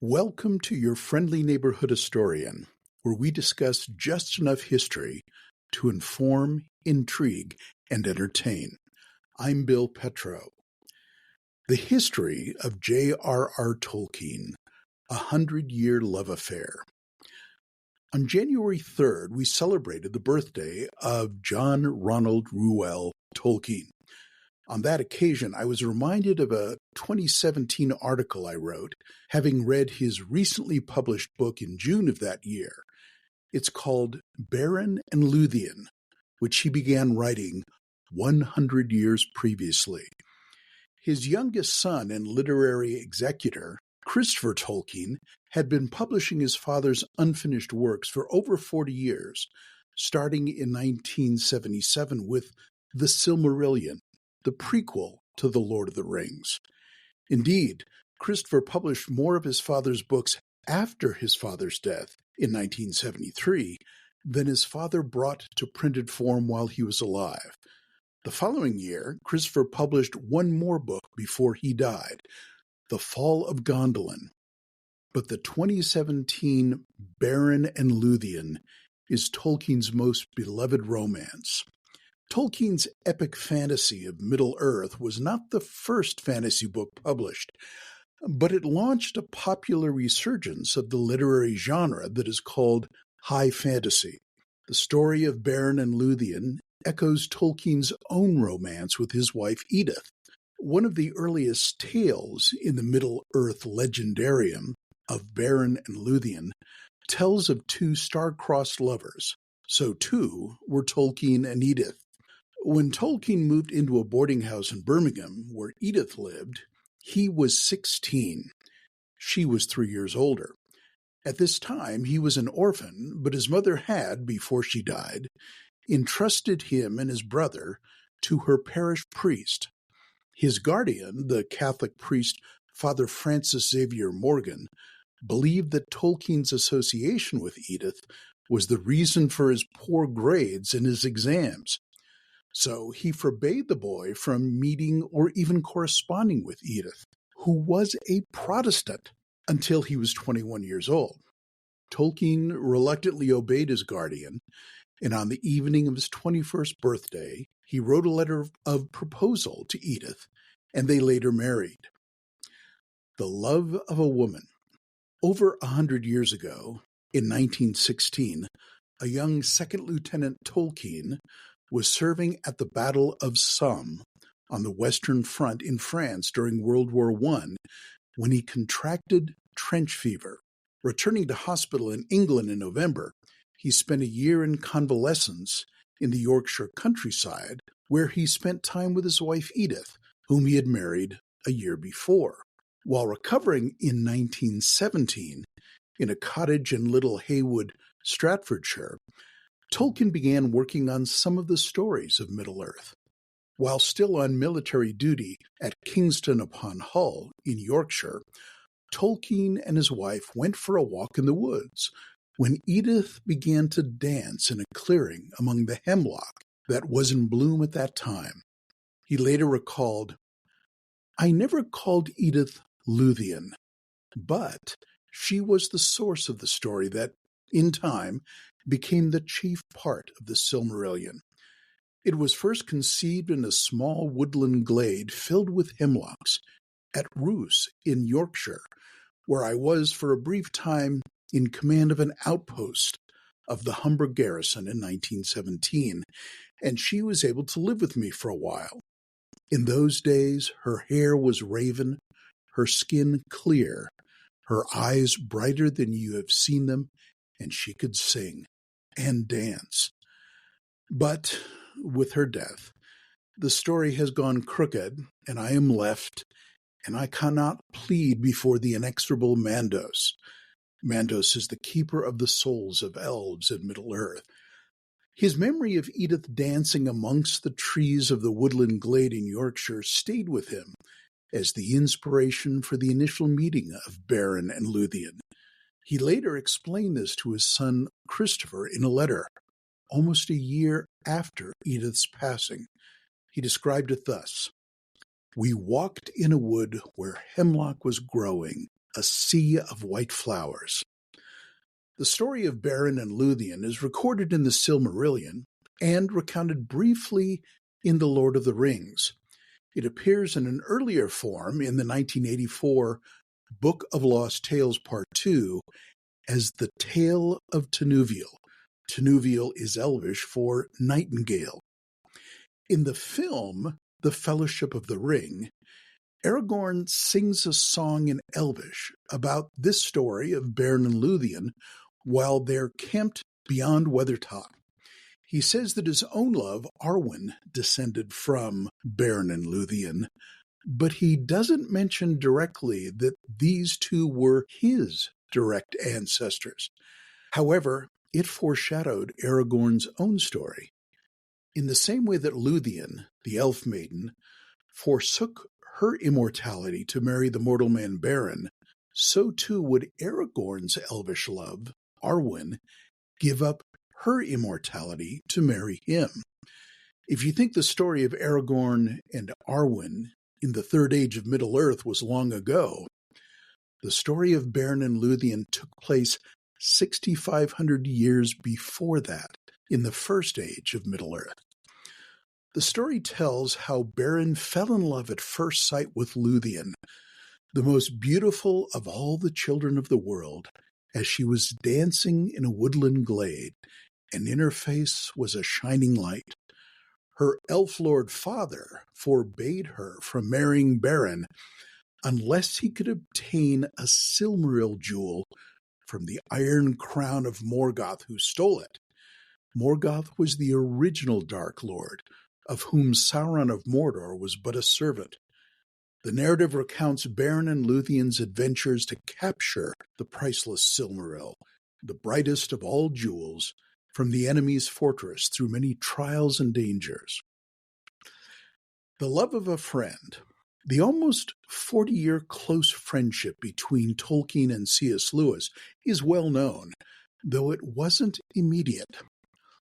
Welcome to your friendly neighborhood historian, where we discuss just enough history to inform, intrigue, and entertain. I'm Bill Petro. The history of J.R.R. Tolkien, a 100-year love affair. On January 3rd, we celebrated the birthday of John Ronald Reuel Tolkien. On that occasion, I was reminded of a 2017 article I wrote, having read his recently published book in June of that year. It's called Beren and Luthien, which he began writing 100 years previously. His youngest son and literary executor, Christopher Tolkien, had been publishing his father's unfinished works for over 40 years, starting in 1977 with The Silmarillion, the prequel to The Lord of the Rings. Indeed, Christopher published more of his father's books after his father's death in 1973 than his father brought to printed form while he was alive. The following year, Christopher published one more book before he died, The Fall of Gondolin. But the 2017 Beren and Luthien is Tolkien's most beloved romance. Tolkien's epic fantasy of Middle-earth was not the first fantasy book published, but it launched a popular resurgence of the literary genre that is called high fantasy. The story of Beren and Luthien echoes Tolkien's own romance with his wife Edith. One of the earliest tales in the Middle-earth legendarium of Beren and Luthien tells of two star-crossed lovers. So too were Tolkien and Edith. When Tolkien moved into a boarding house in Birmingham, where Edith lived, he was 16. She was 3 years older. At this time, he was an orphan, but his mother had, before she died, entrusted him and his brother to her parish priest. His guardian, the Catholic priest Father Francis Xavier Morgan, believed that Tolkien's association with Edith was the reason for his poor grades in his exams. So he forbade the boy from meeting or even corresponding with Edith, who was a Protestant, until he was 21 years old. Tolkien reluctantly obeyed his guardian, and on the evening of his 21st birthday, he wrote a letter of proposal to Edith, and they later married. The love of a woman. Over 100 years ago, in 1916, a young second lieutenant Tolkien was serving at the Battle of Somme on the Western Front in France during World War I when he contracted trench fever. Returning to hospital in England in November, he spent a year in convalescence in the Yorkshire countryside, where he spent time with his wife Edith, whom he had married a year before. While recovering in 1917 in a cottage in Little Heywood, Staffordshire, Tolkien began working on some of the stories of Middle-earth. While still on military duty at Kingston upon Hull in Yorkshire, Tolkien and his wife went for a walk in the woods when Edith began to dance in a clearing among the hemlock that was in bloom at that time. He later recalled, "I never called Edith Luthien, but she was the source of the story that, in time, became the chief part of the Silmarillion. It was first conceived in a small woodland glade filled with hemlocks at Roos in Yorkshire, where I was for a brief time in command of an outpost of the Humber garrison in 1917, and she was able to live with me for a while. In those days, her hair was raven, her skin clear, her eyes brighter than you have seen them, and she could sing and dance. But with her death, the story has gone crooked, and I am left, and I cannot plead before the inexorable Mandos. Mandos is the keeper of the souls of elves in Middle-earth. His memory of Edith dancing amongst the trees of the woodland glade in Yorkshire stayed with him as the inspiration for the initial meeting of Beren and Luthien. He later explained this to his son Christopher in a letter, almost a year after Edith's passing. He described it thus: "We walked in a wood where hemlock was growing, A Sea of White Flowers. The story of Beren and Luthien is recorded in the Silmarillion and recounted briefly in The Lord of the Rings. It appears in an earlier form in the 1984 Book of Lost Tales Part 2 as the Tale of Tinuviel. Tinuviel is Elvish for nightingale. In the film, The Fellowship of the Ring, Aragorn sings a song in Elvish about this story of Beren and Luthien while they're camped beyond Weathertop. He says that his own love, Arwen, descended from Beren and Luthien, but he doesn't mention directly that these two were his direct ancestors. However, it foreshadowed Aragorn's own story. In the same way that Luthien, the elf maiden, forsook her immortality to marry the mortal man Beren, so too would Aragorn's elvish love, Arwen, give up her immortality to marry him. If you think the story of Aragorn and Arwen in the Third Age of Middle-earth was long ago, the story of Beren and Luthien took place 6,500 years before that, in the First Age of Middle-earth. The story tells how Beren fell in love at first sight with Luthien, the most beautiful of all the children of the world, as she was dancing in a woodland glade, and in her face was a shining light. Her elf-lord father forbade her from marrying Beren unless he could obtain a Silmaril jewel from the Iron Crown of Morgoth, who stole it. Morgoth was the original Dark Lord, of whom Sauron of Mordor was but a servant. The narrative recounts Beren and Luthien's adventures to capture the priceless Silmaril, the brightest of all jewels, from the enemy's fortress through many trials and dangers. The love of a friend. The almost 40-year close friendship between Tolkien and C.S. Lewis is well known, though it wasn't immediate.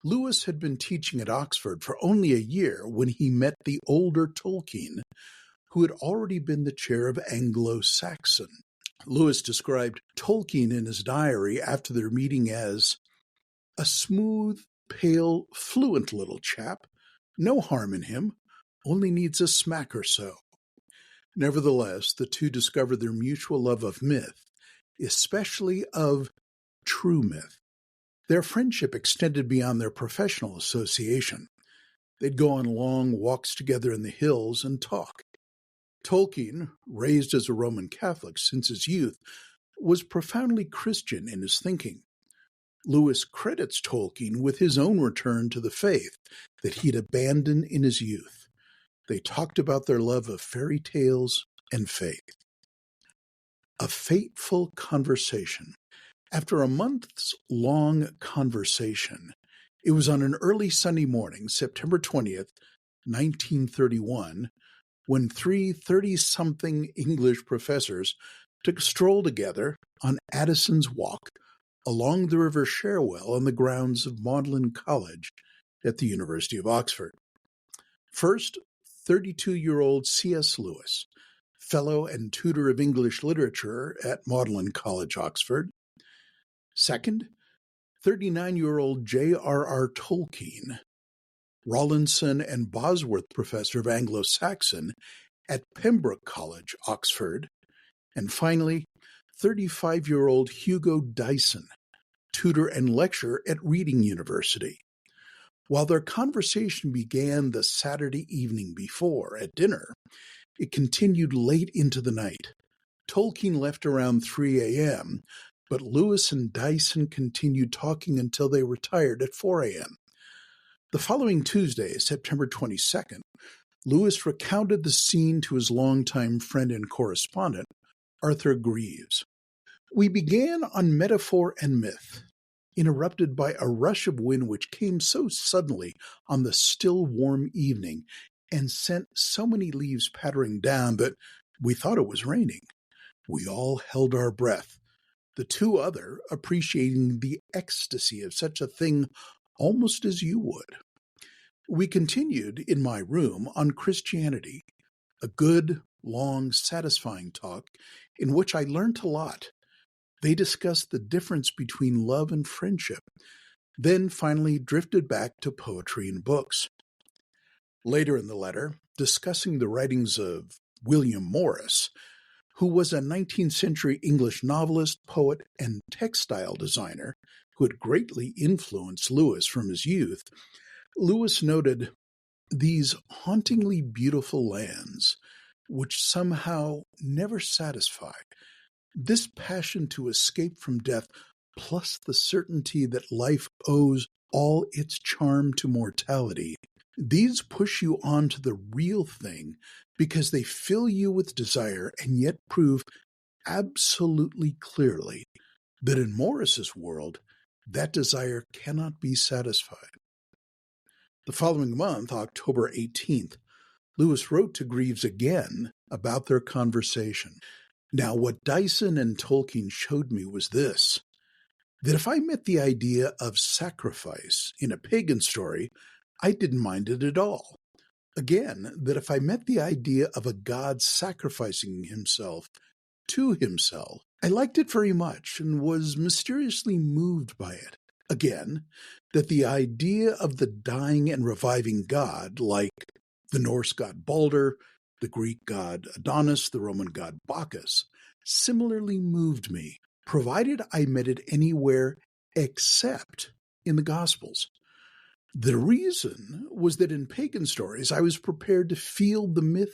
Lewis had been teaching at Oxford for only a year when he met the older Tolkien, who had already been the chair of Anglo-Saxon. Lewis described Tolkien in his diary after their meeting as a smooth, pale, fluent little chap, no harm in him, only needs a smack or so. Nevertheless, the two discovered their mutual love of myth, especially of true myth. Their friendship extended beyond their professional association. They'd go on long walks together in the hills and talk. Tolkien, raised as a Roman Catholic since his youth, was profoundly Christian in his thinking. Lewis credits Tolkien with his own return to the faith that he'd abandoned in his youth. They talked about their love of fairy tales and faith. A fateful conversation. After a months-long conversation, it was on an early Sunday morning, September 20th, 1931, when three 30-something English professors took a stroll together on Addison's Walk along the River Cherwell on the grounds of Magdalen College at the University of Oxford. First, 32-year-old C.S. Lewis, fellow and tutor of English literature at Magdalen College, Oxford. Second, 39-year-old J.R.R. Tolkien, Rawlinson and Bosworth Professor of Anglo-Saxon at Pembroke College, Oxford. And finally, 35-year-old Hugo Dyson, tutor and lecturer at Reading University. While their conversation began the Saturday evening before, at dinner, it continued late into the night. Tolkien left around 3 a.m., but Lewis and Dyson continued talking until they retired at 4 a.m. The following Tuesday, September 22nd, Lewis recounted the scene to his longtime friend and correspondent, Arthur Greaves. We began on metaphor and myth, interrupted by a rush of wind which came so suddenly on the still warm evening and sent so many leaves pattering down that we thought it was raining. We all held our breath, the two other appreciating the ecstasy of such a thing almost as you would. We continued in my room on Christianity, a good, long, satisfying talk in which I learned a lot. They discussed the difference between love and friendship, then finally drifted back to poetry and books. Later in the letter, discussing the writings of William Morris, who was a 19th century English novelist, poet, and textile designer who had greatly influenced Lewis from his youth, Lewis noted these hauntingly beautiful lands, which somehow never satisfy. This passion to escape from death, plus the certainty that life owes all its charm to mortality, these push you on to the real thing because they fill you with desire and yet prove absolutely clearly that in Morris's world, that desire cannot be satisfied. The following month, October 18th, Lewis wrote to Greaves again about their conversation. Now, what Dyson and Tolkien showed me was this, that if I met the idea of sacrifice in a pagan story, I didn't mind it at all. Again, that if I met the idea of a god sacrificing himself to himself, I liked it very much and was mysteriously moved by it. Again, that the idea of the dying and reviving god, like the Norse god Balder, the Greek god Adonis, the Roman god Bacchus, similarly moved me, provided I met it anywhere except in the Gospels. The reason was that in pagan stories, I was prepared to feel the myth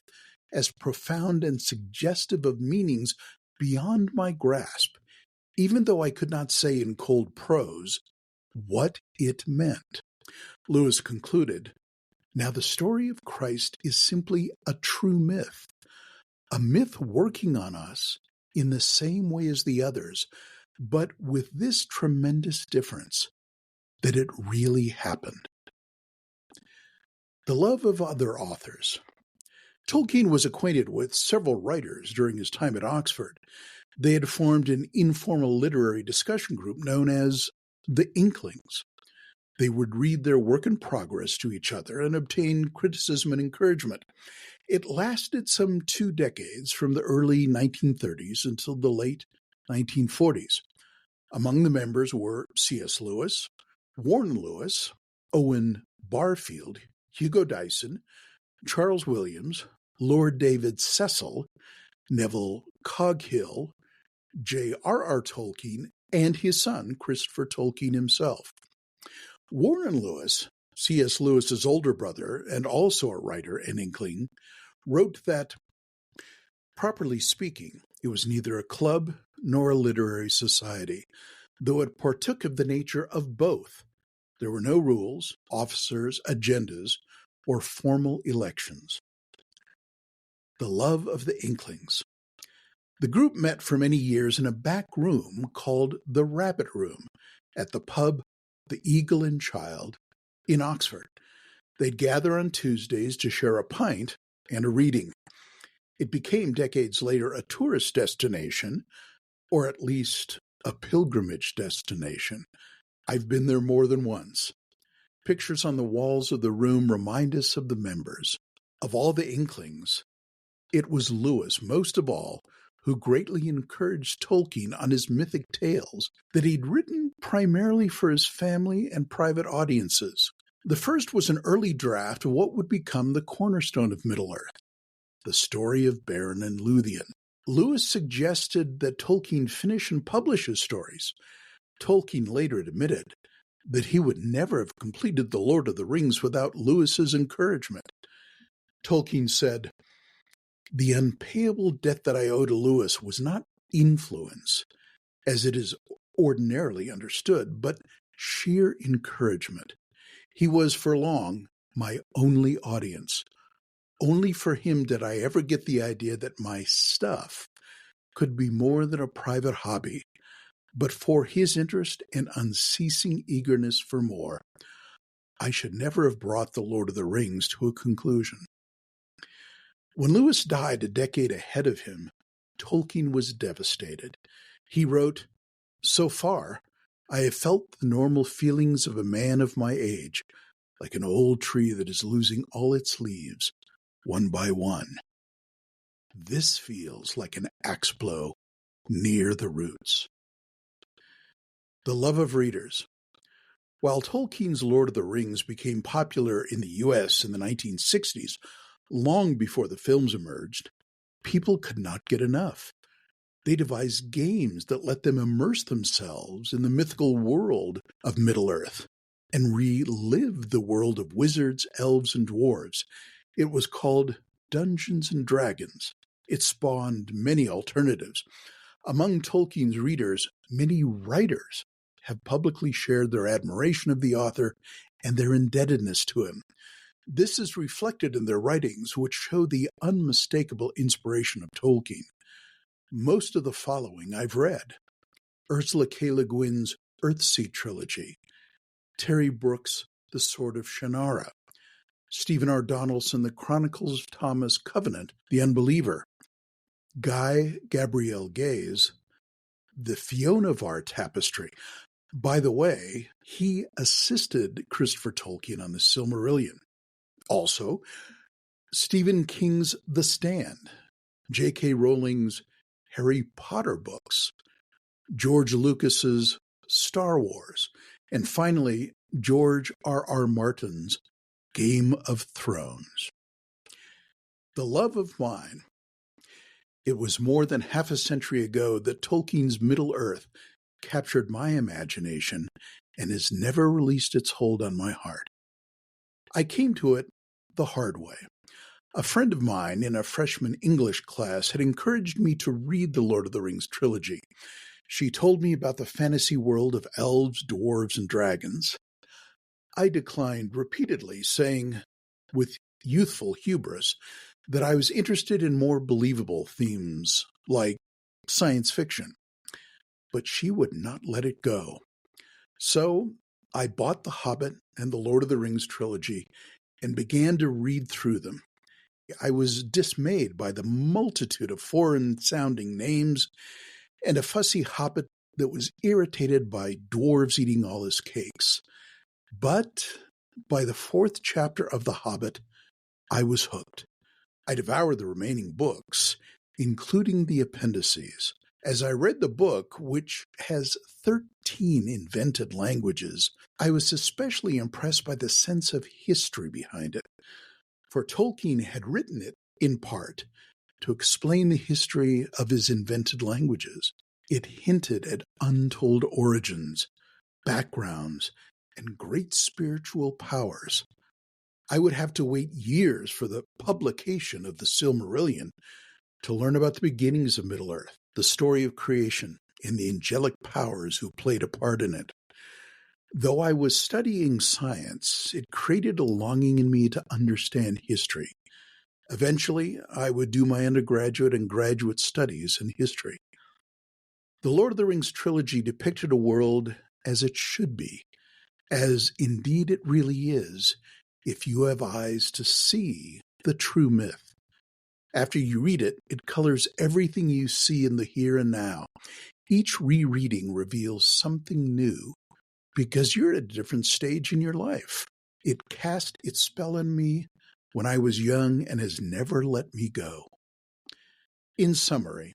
as profound and suggestive of meanings beyond my grasp, even though I could not say in cold prose what it meant. Lewis concluded, now the story of Christ is simply a true myth, a myth working on us in the same way as the others, but with this tremendous difference, that it really happened. The love of other authors. Tolkien was acquainted with several writers during his time at Oxford. They had formed an informal literary discussion group known as the Inklings. They would read their work in progress to each other and obtain criticism and encouragement. It lasted some 2 decades, from the early 1930s until the late 1940s. Among the members were C.S. Lewis, Warren Lewis, Owen Barfield, Hugo Dyson, Charles Williams, Lord David Cecil, Neville Coghill, J.R.R. Tolkien, and his son, Christopher Tolkien himself. Warren Lewis, C.S. Lewis's older brother and also a writer and Inkling, wrote that, properly speaking, it was neither a club nor a literary society, though it partook of the nature of both. There were no rules, officers, agendas, or formal elections. The love of the Inklings. The group met for many years in a back room called the Rabbit Room at the pub The Eagle and Child in Oxford. They'd gather on Tuesdays to share a pint and a reading. It became decades later a tourist destination, or at least a pilgrimage destination. I've been there more than once. Pictures on the walls of the room remind us of the members. Of all the Inklings, it was Lewis, most of all, who greatly encouraged Tolkien on his mythic tales that he'd written primarily for his family and private audiences. The first was an early draft of what would become the cornerstone of Middle-earth, the story of Beren and Luthien. Lewis suggested that Tolkien finish and publish his stories. Tolkien later admitted that he would never have completed The Lord of the Rings without Lewis's encouragement. Tolkien said, the unpayable debt that I owe to Lewis was not influence, as it is ordinarily understood, but sheer encouragement. He was for long my only audience. Only for him did I ever get the idea that my stuff could be more than a private hobby, but for his interest and unceasing eagerness for more, I should never have brought The Lord of the Rings to a conclusion. When Lewis died a decade ahead of him, Tolkien was devastated. He wrote, so far, I have felt the normal feelings of a man of my age, like an old tree that is losing all its leaves, one by one. This feels like an axe blow near the roots. The love of readers. While Tolkien's Lord of the Rings became popular in the US in the 1960s, long before the films emerged, people could not get enough. They devised games that let them immerse themselves in the mythical world of Middle-earth and relive the world of wizards, elves, and dwarves. It was called Dungeons and Dragons. It spawned many alternatives. Among Tolkien's readers, many writers have publicly shared their admiration of the author and their indebtedness to him. This is reflected in their writings, which show the unmistakable inspiration of Tolkien. Most of the following I've read: Ursula K. Le Guin's Earthsea trilogy, Terry Brooks' The Sword of Shannara, Stephen R. Donaldson, The Chronicles of Thomas Covenant, The Unbeliever, Guy Gabriel Gay's The Fionavar Tapestry. By the way, he assisted Christopher Tolkien on the Silmarillion. Also, Stephen King's The Stand, J.K. Rowling's Harry Potter books, George Lucas's Star Wars, and finally, J.R.R. Martin's Game of Thrones. The love of mine. It was more than half a century ago that Tolkien's Middle-earth captured my imagination and has never released its hold on my heart. I came to it the hard way. A friend of mine in a freshman English class had encouraged me to read the Lord of the Rings trilogy. She told me about the fantasy world of elves, dwarves, and dragons. I declined repeatedly, saying, with youthful hubris, that I was interested in more believable themes like science fiction. But she would not let it go. So I bought The Hobbit and the Lord of the Rings trilogy and began to read through them. I was dismayed by the multitude of foreign-sounding names and a fussy hobbit that was irritated by dwarves eating all his cakes. But by the fourth chapter of The Hobbit, I was hooked. I devoured the remaining books, including the appendices. As I read the book, which has 13 invented languages, I was especially impressed by the sense of history behind it. For Tolkien had written it, in part, to explain the history of his invented languages. It hinted at untold origins, backgrounds, and great spiritual powers. I would have to wait years for the publication of the Silmarillion to learn about the beginnings of Middle-earth, the story of creation, and the angelic powers who played a part in it. Though I was studying science, it created a longing in me to understand history. Eventually, I would do my undergraduate and graduate studies in history. The Lord of the Rings trilogy depicted a world as it should be, as indeed it really is, if you have eyes to see the true myth. After you read it, it colors everything you see in the here and now. Each rereading reveals something new because you're at a different stage in your life. It cast its spell on me when I was young and has never let me go. In summary,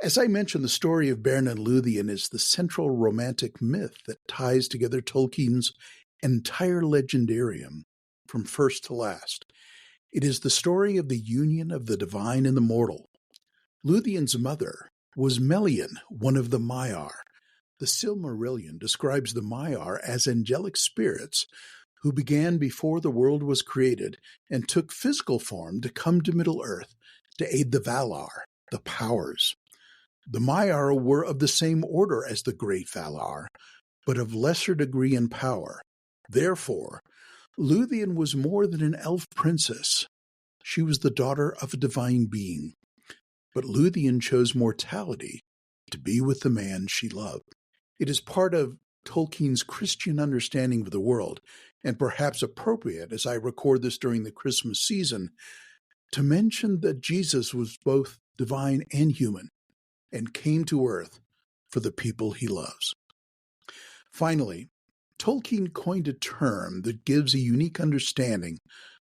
as I mentioned, the story of Beren and Luthien is the central romantic myth that ties together Tolkien's entire legendarium from first to last. It is the story of the union of the divine and the mortal. Luthien's mother was Melian, one of the Maiar. The Silmarillion describes the Maiar as angelic spirits who began before the world was created and took physical form to come to Middle-earth to aid the Valar, the powers. The Maiar were of the same order as the great Valar, but of lesser degree and power. Therefore, Luthien was more than an elf princess. She was the daughter of a divine being. But Luthien chose mortality to be with the man she loved. It is part of Tolkien's Christian understanding of the world, and perhaps appropriate as I record this during the Christmas season, to mention that Jesus was both divine and human, and came to earth for the people he loves. Finally, Tolkien coined a term that gives a unique understanding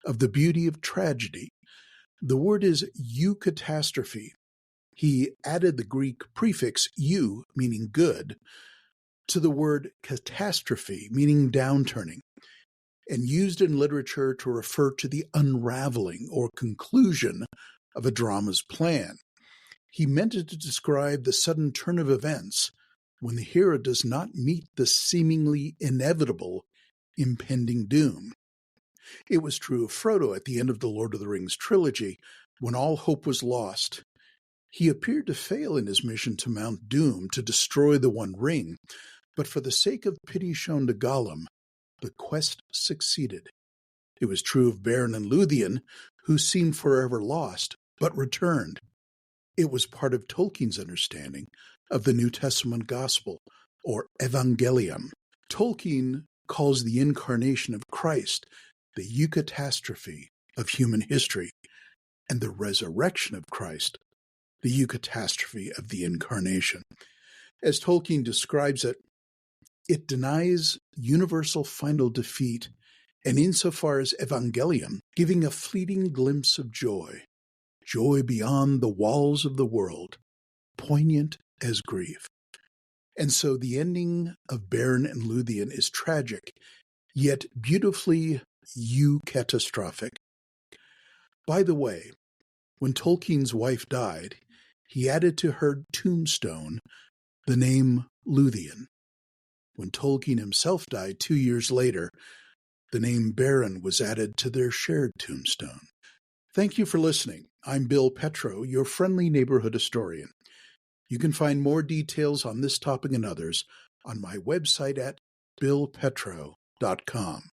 of the beauty of tragedy. The word is eucatastrophe. He added the Greek prefix eu, meaning good, to the word catastrophe, meaning downturning, and used in literature to refer to the unraveling or conclusion of a drama's plan. He meant it to describe the sudden turn of events when the hero does not meet the seemingly inevitable impending doom. It was true of Frodo at the end of the Lord of the Rings trilogy, when all hope was lost. He appeared to fail in his mission to Mount Doom to destroy the One Ring, but for the sake of pity shown to Gollum, the quest succeeded. It was true of Beren and Luthien, who seemed forever lost, but returned. It was part of Tolkien's understanding of the New Testament gospel, or Evangelium. Tolkien calls the incarnation of Christ the eucatastrophe of human history, and the resurrection of Christ the eucatastrophe of the incarnation. As Tolkien describes it, it denies universal final defeat, and insofar as Evangelium, giving a fleeting glimpse of joy beyond the walls of the world, poignant as grief. And so the ending of Beren and Luthien is tragic, yet beautifully eucatastrophic. By the way, when Tolkien's wife died, he added to her tombstone the name Luthien. When Tolkien himself died 2 years later, the name Beren was added to their shared tombstone. Thank you for listening. I'm Bill Petro, your friendly neighborhood historian. You can find more details on this topic and others on my website at billpetro.com.